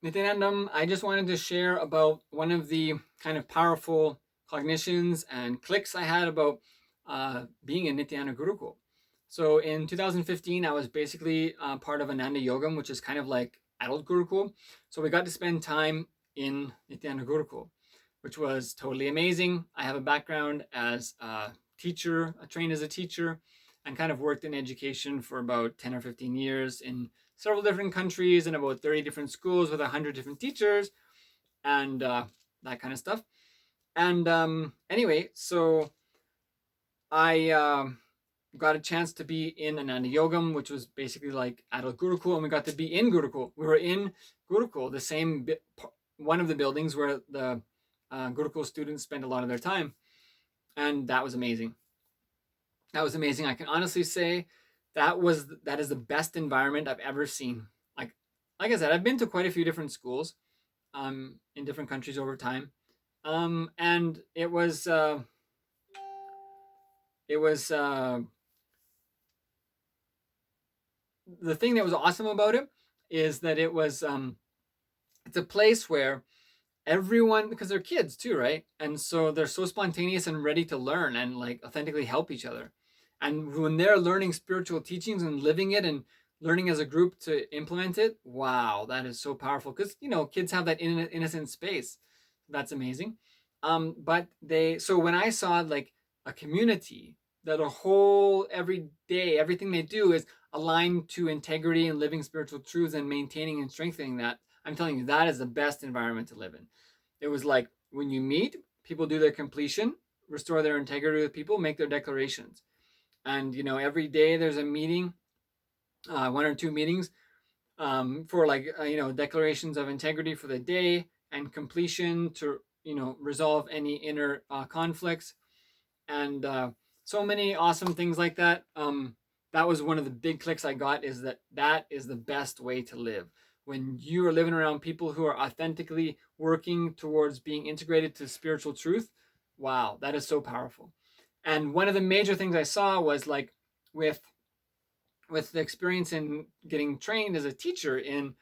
Nithyanandam, I just wanted to share about one of the kind of powerful cognitions and clicks I had about being in Nithyananda Gurukul. So in 2015, I was basically part of Ananda Yogam, which is kind of like adult Gurukul. So we got to spend time in Nithyananda Gurukul, which was totally amazing. I have a background as a teacher, trained as a teacher, and kind of worked in education for about 10 or 15 years in several different countries and about 30 different schools with 100 different teachers and that kind of stuff. And anyway, so I got a chance to be in Ananda Yogam, which was basically like adult Gurukul, and we got to be in Gurukul. We were in Gurukul, the same one of the buildings where the Gurukul students spend a lot of their time, and that was amazing. That was amazing. I can honestly say that is the best environment I've ever seen. Like I said, I've been to quite a few different schools, in different countries over time, and it was the thing that was awesome about it is that it's a place where everyone, because they're kids too, right? And so they're so spontaneous and ready to learn and like authentically help each other. And when they're learning spiritual teachings and living it and learning as a group to implement it, wow, that is so powerful. Because kids have that innocent space. That's amazing. But so when I saw like a community that a whole every day, everything they do is aligned to integrity and living spiritual truths and maintaining and strengthening that, I'm telling you, that is the best environment to live in. It was like when you meet, people do their completion, restore their integrity with people, make their declarations. And, every day there's a meeting, one or two meetings for like, declarations of integrity for the day and completion to, resolve any inner conflicts. And so many awesome things like that. That was one of the big clicks I got, is that is the best way to live. When you are living around people who are authentically working towards being integrated to spiritual truth, wow, that is so powerful. And one of the major things I saw was like with the experience in getting trained as a teacher in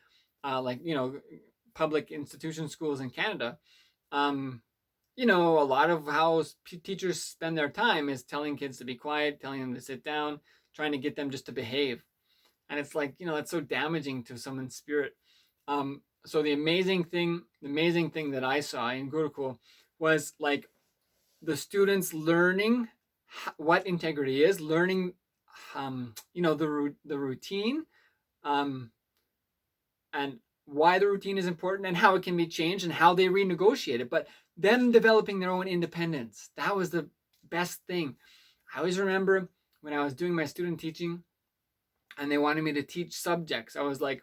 public institution schools in Canada. Um, a lot of how teachers spend their time is telling kids to be quiet, telling them to sit down, trying to get them just to behave. And it's like, that's so damaging to someone's spirit. So the amazing thing that I saw in Gurukul was like the students learning what integrity is, learning, the routine, um, and why the routine is important and how it can be changed and how they renegotiate it. But them developing their own independence, that was the best thing. I always remember when I was doing my student teaching and they wanted me to teach subjects. I was like,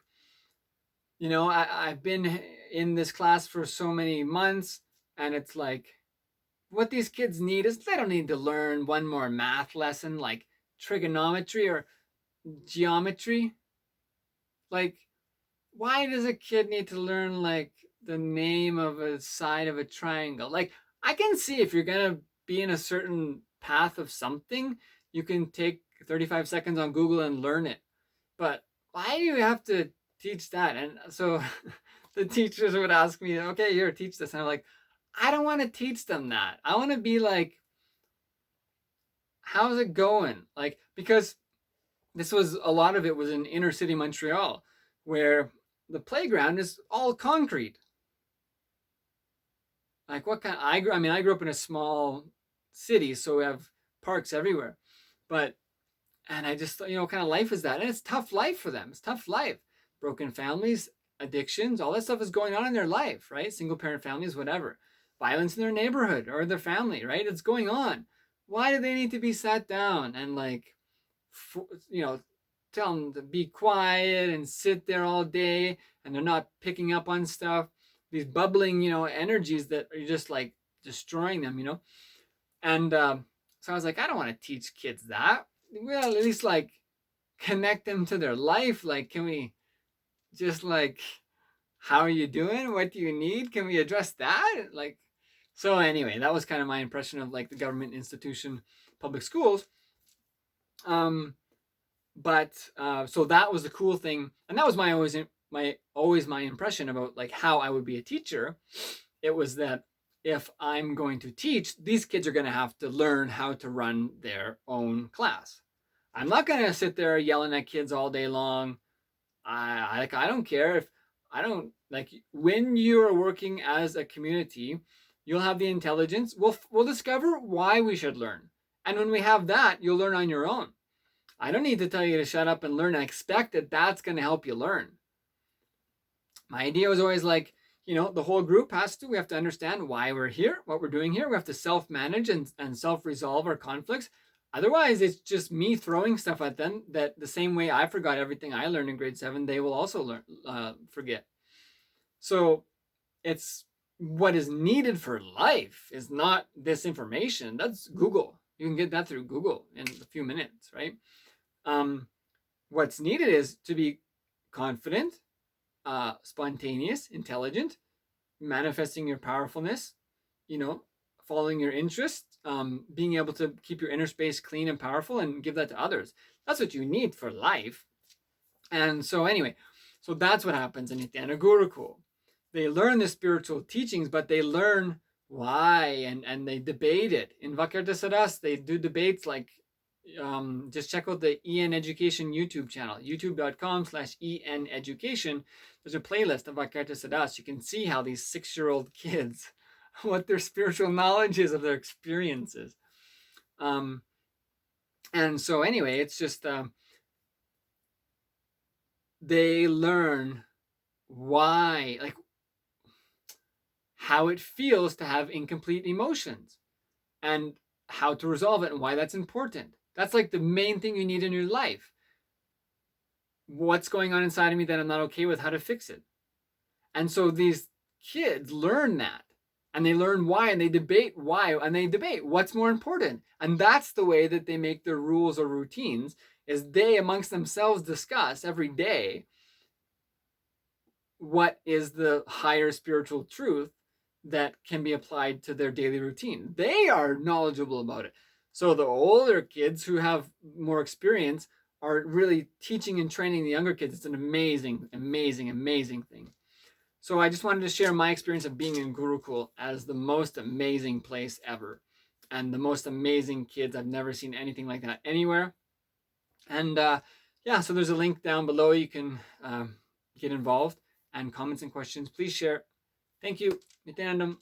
I've been in this class for so many months, and it's like, what these kids need is they don't need to learn one more math lesson like trigonometry or geometry. Like, why does a kid need to learn like the name of a side of a triangle? Like, I can see if you're going to be in a certain path of something, you can take 35 seconds on Google and learn it. But why do you have to teach that? And so the teachers would ask me, okay, here, teach this. And I'm like, I don't want to teach them that. I want to be like, how's it going? Like, because a lot of it was in inner city Montreal, where the playground is all concrete. Like, what kind? I grew up in a small city, so we have parks everywhere. But and I just thought, kind of life is that, and it's tough life for them. It's tough life, broken families, addictions, all that stuff is going on in their life, right? Single parent families, whatever, violence in their neighborhood or their family, right? It's going on. Why do they need to be sat down and like, tell them to be quiet and sit there all day, and they're not picking up on stuff, these bubbling, energies that are just like destroying them, and so I was like, I don't want to teach kids that. Well, at least like connect them to their life. Like, can we just like, how are you doing? What do you need? Can we address that? Like, so anyway, that was kind of my impression of like the government institution, public schools. But so that was the cool thing, and that was my always my impression about like how I would be a teacher. It was that if I'm going to teach, these kids are going to have to learn how to run their own class. I'm not going to sit there yelling at kids all day long. I don't care if I don't like when you're working as a community, you'll have the intelligence. We'll discover why we should learn. And when we have that, you'll learn on your own. I don't need to tell you to shut up and learn and expect that that's going to help you learn. My idea was always like, the whole group we have to understand why we're here, what we're doing here. We have to self-manage and self-resolve our conflicts. Otherwise, it's just me throwing stuff at them that the same way I forgot everything I learned in grade 7, they will also forget. So it's what is needed for life is not this information. That's Google. You can get that through Google in a few minutes, right? What's needed is to be confident, spontaneous, intelligent, manifesting your powerfulness, following your interests, being able to keep your inner space clean and powerful and give that to others. That's what you need for life. And so anyway, so that's what happens in Nithyananda Gurukul. They learn the spiritual teachings, but they learn why and they debate it. In Vakyarta Sadas, they do debates like, just check out the EN Education YouTube channel, youtube.com/EN Education. There's a playlist of Vakyarta Sadas. You can see how these 6-year-old kids, what their spiritual knowledge is of their experiences. And so anyway, it's just, they learn why, like how it feels to have incomplete emotions and how to resolve it and why that's important. That's like the main thing you need in your life. What's going on inside of me that I'm not okay with, how to fix it. And so these kids learn that. And they learn why, and they debate why, and they debate what's more important. And that's the way that they make their rules or routines, is they amongst themselves discuss every day what is the higher spiritual truth that can be applied to their daily routine. They are knowledgeable about it. So the older kids who have more experience are really teaching and training the younger kids. It's an amazing, amazing, amazing thing. So I just wanted to share my experience of being in Gurukul as the most amazing place ever. And the most amazing kids. I've never seen anything like that anywhere. And so there's a link down below. You can get involved. And comments and questions, please share. Thank you. Nithyanandam.